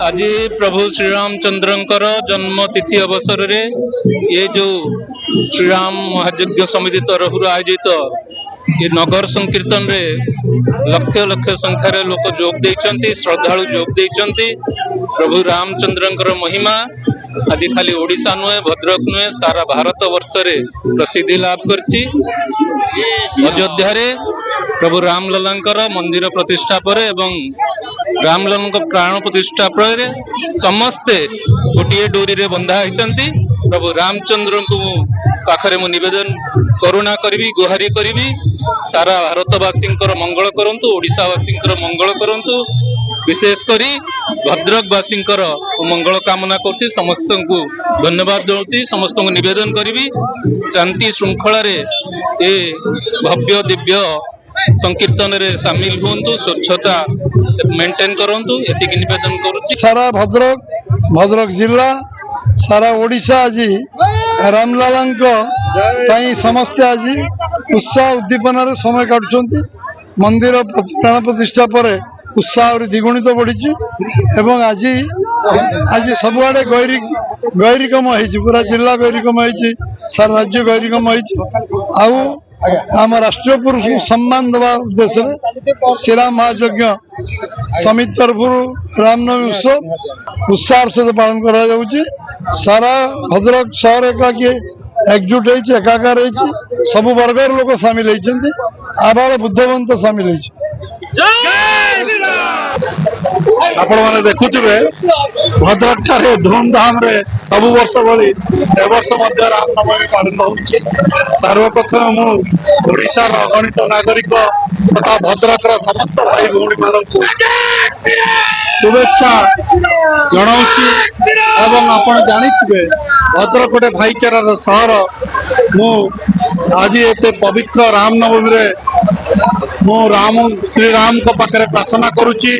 आज प्रभु श्री रामचंद्रंकर जन्म तिथि अवसर रे ये जो श्री राम महायज्ञ समिति तरफ आयोजित ये नगर संकीर्तन रे लक्ष लक्ष संख्यार लोक जोग देइचंती, श्रद्धालु जोग देइचंती। प्रभु रामचंद्रंकर महिमा आज खाली ओडिशा नुहे, भद्रक नुहे, सारा भारत वर्ष रे प्रसिद्धि लाभ करछि। अयोध्या रे प्रभु रामललांकर मंदिर प्रतिष्ठा पर एवं रामलला प्राण प्रतिष्ठा पर समस्ते गोटे डोरी रे बंधा होती। प्रभु रामचंद्र को पाखरे मु निवेदन करुणा करी, गुहारी करी, सारा भारतवासी मंगल करंतु, ओडिशावासी मंगल करंतु, विशेष करी भद्रकवासी मंगल कामना करछि। समस्त को धन्यवाद दूची, समस्त को निवेदन करी शांति श्रृंखला रे ए भव्य दिव्य संकीर्तन रे शामिल हुंतु, स्वच्छता मेंटेन करंतु, एतिक निवेदन करूची। सारा भद्रक जिला सारा ओडिशा आज रामललांको ताई समस्त आज उत्साह उद्दीपन समय काटुछंती। मंदिर प्राण प्रतिष्ठा पर उत्साह द्विगुणित बढ़ी एवं आज सबुआडे गैरिकम होइछि, पूरा जिला गैरिकम होइछि, सारा राज्य गैरिकम होइछि। आउ आम राष्ट्रीय पुरुष को सम्मान देवा उद्देश्य श्रीराम महायज्ञ समिति तरफ रामनवमी उत्सव उत्साह सहित पालन करा जाउछि। सारा भद्रक शहर एकाकी एकजुट एकाकार सब वर्गर लोक सामिल होती, आबाल बुद्धवंत सामिल आपण मैंने देखुवे भद्रक ठारे धूमधाम रे सब वर्ष भली ए वर्ष मध्य रामनवमी पालन होउछि। सर्वप्रथम मु ओडिशा रो अगणित नागरिक तथा भद्रक रो समस्त भाई भौणी मानक शुभेच्छा जनाउछि। एवं आपण जानिथिबे भद्रक गोटे भाईचारार सहर। मु आज एते पवित्र रामनवमी रे मु श्री राम को पाखरे प्रार्थना करुच्ची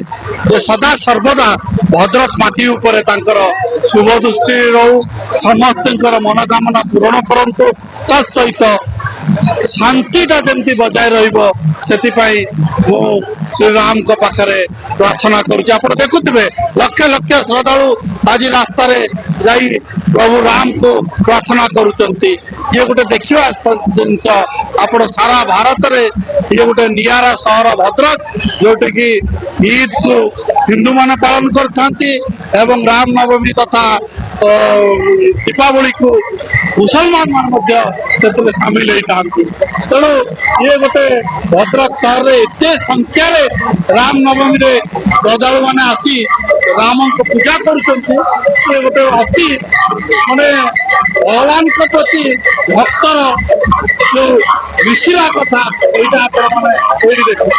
जे सदा सर्वदा भद्रक माटी उपरे तांकर शुभ दृष्टि रहू, समस्त मनोकामना पूरण करंतु, तत्सहित शांतिटा जमती बजाय रहिबो सेतिपाई मु श्री राम को पाखरे प्रार्थना करुच्ची। आप देखुथिबे लक्ष लक्ष श्रद्धालु आज रास्ता रे जाई प्रभु राम को प्रार्थना करुचंती। ये गोटे देखिवा जिनस आप सारा भारत रे ये गोटे नियारा सहर भद्रक, जोटे कि ईद को हिंदू माने पालन करथांती एवं राम नवमी तथा दीपावली को मुसलमान मान मध्य तेतले शामिल होइथांती। तेणु ये गोटे भद्रक सहर रे एते संख्या रे राम नवमी रे श्रद्धालु माने आसी राम को पूजा करुचंती। ये गोटे अति माने भगवान के प्रति भक्तर जो मिशिला कथा एटा आपण माने देखो।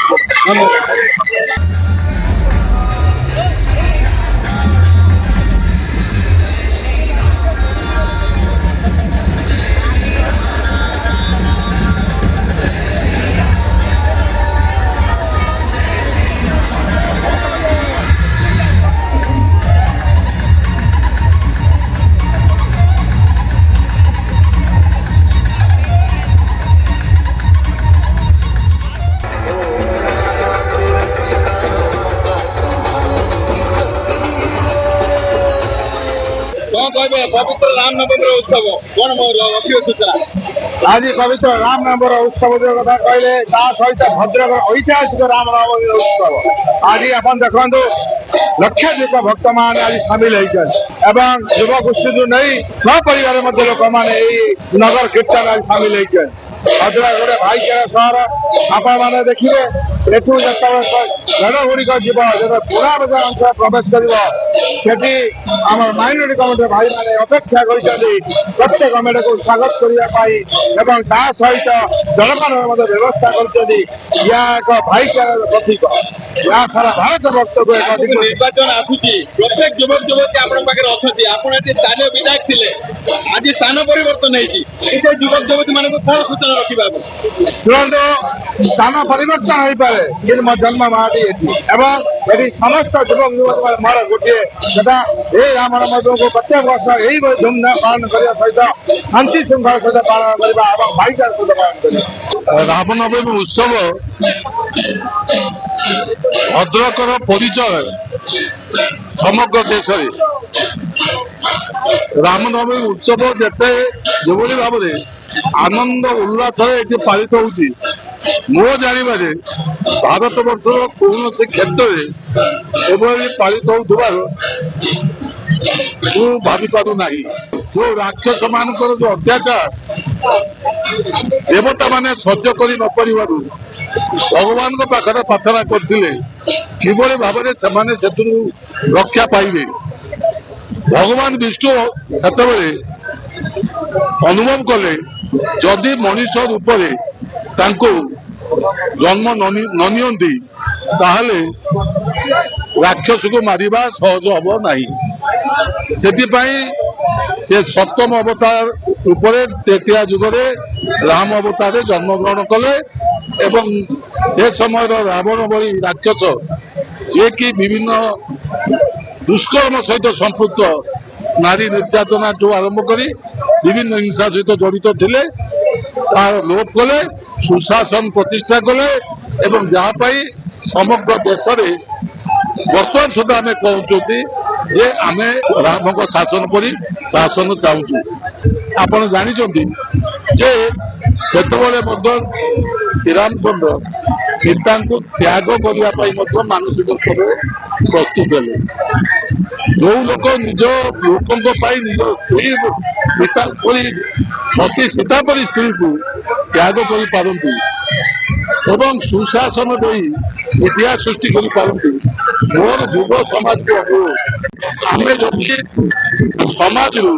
पवित्र रामनवमी उत्सव कौन रखियो सूचना? आज पवित्र रामनवमी उत्सव जो कथा कहले ता सहित भद्रक ऐतिहासिक रामनवमी उत्सव आज अपन देखु लक्षाधिक भक्त मान आज सामिल एवं युव गोष्ठी नहीं सपरिवार लोक मैंने नगर कीर्तन आज सामिल भद्रक गोटे भाईचारा सहर। आपण मैंने देखिए एठू रेल गुड़िक जीव जो पूरा बजार अंचल प्रवेश कर माइनॉरिटी कम्युनिटी भाई मैंने अपेक्षा कर प्रत्येक मेढ़ को स्वागत करने सहित जलपान व्यवस्था कर एक भाईचार प्रतीक या सारा भारत वर्ष को एक निर्वाचन आसूची प्रत्येक युवक युवती आप स्थानीय विधायक थे आज स्थान परिवर्तन युवक युवती मान कौन सूचना रखा शुणु स्थान परिवर्तन हो पाए कि मो जन्म माटी एवं समस्त युवक युवक मोर गोटे कथा ये रामनवमी को प्रत्येक वर्ष यही धूमधाम पालन करने सहित शांति श्रृंखला सहित पालन करने भाईचार सहित पालन करने रामनवमी उत्सव भद्रकर परिचय ସମଗ୍ର ଦେଶରେ ରାମନବମୀ ଉତ୍ସବ ଯେଭଳି ଭାବରେ ଆନନ୍ଦ ଉଲ୍ଲାସରେ ଏଠି ପାଳିତ ହଉଛି, ମୋ ଜାଣିବାରେ ଭାରତ ବର୍ଷର କୌଣସି କ୍ଷେତ୍ରରେ ଏଭଳି ପାଳିତ ହଉଥିବାର ମୁଁ ଭାବିପାରୁ ନାହିଁ। ଯୋଉ ରାକ୍ଷସ ମାନଙ୍କର ଯୋଉ ଅତ୍ୟାଚାର ଦେବତା ମାନେ ସହ୍ୟ କରି ନ ପାରିବାରୁ ଭଗବାନଙ୍କ ପାଖରେ ପ୍ରାର୍ଥନା କରିଥିଲେ କିଭଳି ଭାବରେ ସେମାନେ ସେଥିରୁ ରକ୍ଷା ପାଇବେ। ଭଗବାନ ବିଷ୍ଣୁ ସେତେବେଳେ ଅନୁଭବ କଲେ ଯଦି ମଣିଷ ରୂପରେ ତାଙ୍କୁ ଜନ୍ମ ନ ନିଅନ୍ତି ତାହେଲେ ରାକ୍ଷସକୁ ମାରିବା ସହଜ ହବ ନାହିଁ। ସେଥିପାଇଁ ସେ ସପ୍ତମ ଅବତାର ରୂପରେ ତୃତୀୟା ଯୁଗରେ ରାମ ଅବତାରରେ ଜନ୍ମଗ୍ରହଣ କଲେ ଏବଂ ସେ ସମୟର ରାବଣ ଭଳି ରାକ୍ଷସ ଯିଏକି ବିଭିନ୍ନ ଦୁଷ୍କର୍ମ ସହିତ ସମ୍ପୃକ୍ତ, ନାରୀ ନିର୍ଯାତନାଠୁ ଆରମ୍ଭ କରି ବିଭିନ୍ନ ହିଂସା ସହିତ ଜଡ଼ିତ ଥିଲେ, ତାର ଲୋପ କଲେ, ସୁଶାସନ ପ୍ରତିଷ୍ଠା କଲେ ଏବଂ ଯାହା ପାଇଁ ସମଗ୍ର ଦେଶରେ ବର୍ତ୍ତମାନ ସୁଦ୍ଧା ଆମେ କହୁଛନ୍ତି ଯେ ଆମେ ରାମଙ୍କ ଶାସନ ପରି ଶାସନ ଚାହୁଁଛୁ। ଆପଣ ଜାଣିଛନ୍ତି ଯେ ସେତେବେଳେ ମଧ୍ୟ ଶ୍ରୀରାମଚନ୍ଦ୍ର ସୀତାଙ୍କୁ ତ୍ୟାଗ କରିବା ପାଇଁ ମଧ୍ୟ ମାନସିକ ସ୍ତରରେ ପ୍ରସ୍ତୁତ ହେଲେ। ଯୋଉ ଲୋକ ନିଜ ଲୋକଙ୍କ ପାଇଁ ନିଜ ସ୍ତ୍ରୀ ସୀତା ପରି ସତୀ ସୀତା ପରି ସ୍ତ୍ରୀକୁ ତ୍ୟାଗ କରିପାରନ୍ତି ଏବଂ ସୁଶାସନ ଦେଇ ଇତିହାସ ସୃଷ୍ଟି କରିପାରନ୍ତି, ମୋର ଯୁବ ସମାଜକୁ ଅନୁରୋଧ, ଆମେ ଯଦି ସମାଜରୁ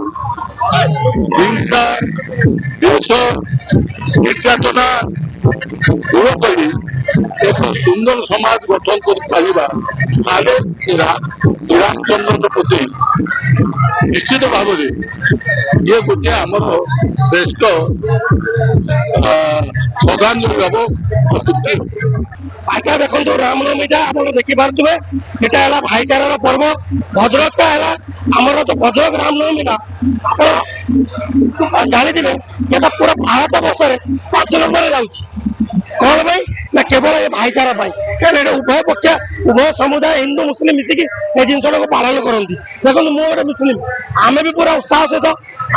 ହିଂସା ଦେଶ ନିର୍ଯାତନା ଦୂର କରି ଏକ ସୁନ୍ଦର ସମାଜ ଗଠନ କରିପାରିବା ତାହେଲେ ଶ୍ରୀରାମଚନ୍ଦ୍ରଙ୍କ ପ୍ରତି ନିଶ୍ଚିତ ଭାବରେ ଇଏ ଗୋଟିଏ ଆମର ଶ୍ରେଷ୍ଠ ଶ୍ରଦ୍ଧାଞ୍ଜଳି ହେବ। ଆଚ୍ଛା ଦେଖନ୍ତୁ, ରାମନବମୀଟା ଆପଣ ଦେଖିପାରୁଥିବେ, ଏଟା ହେଲା ଭାଇଚାରାର ପର୍ବ। ଭଦ୍ରକଟା ହେଲା ଆମର ତ ଭଦ୍ରକ ରାମନବମୀଟା ଆପଣ ଜାଣିଥିବେ ଏଟା ପୁରା ଭାରତ ବର୍ଷରେ 5 ନମ୍ବରରେ ଯାଉଛି। କଣ ପାଇଁ ନା କେବଳ ଏ ଭାଇଚାରା ପାଇଁ, କାରଣ ଏଟା ଉଭୟ ପକ୍ଷ ଉଭୟ ସମୁଦାୟ ହିନ୍ଦୁ ମୁସଲିମ ମିଶିକି ଏ ଜିନିଷଟାକୁ ପାଳନ କରନ୍ତି। ଦେଖନ୍ତୁ, ମୁଁ ଗୋଟେ ମୁସଲିମ, ଆମେ ବି ପୁରା ଉତ୍ସାହ ସହିତ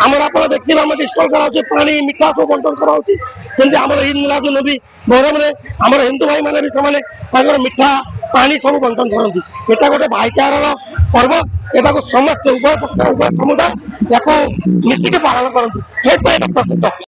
ଆମର ଆପଣ ଦେଖିଥିବେ ଆମର ଷ୍ଟଲ୍ କରାହଉଛି, ପାଣି ମିଠା ସବୁ ବଣ୍ଟନ କରାହଉଛି। ଯେମିତି ଆମର ଇଦ୍ ମିଲାଦ୍ ନବୀ ମହରମରେ ଆମର ହିନ୍ଦୁ ଭାଇ ମାନେ ବି ସେମାନେ ତାଙ୍କର ମିଠା ପାଣି ସବୁ ବଣ୍ଟନ କରନ୍ତି। ଏଟା ଗୋଟେ ଭାଇଚାରାର ପର୍ବ, ଏଟାକୁ ସମସ୍ତେ ଉଭୟ ପକ୍ଷ ଉଭୟ ସମୁଦାୟ ୟାକୁ ମିଶିକି ପାଳନ କରନ୍ତି, ସେଇଥିପାଇଁ ଏଟା ପ୍ରସିଦ୍ଧ।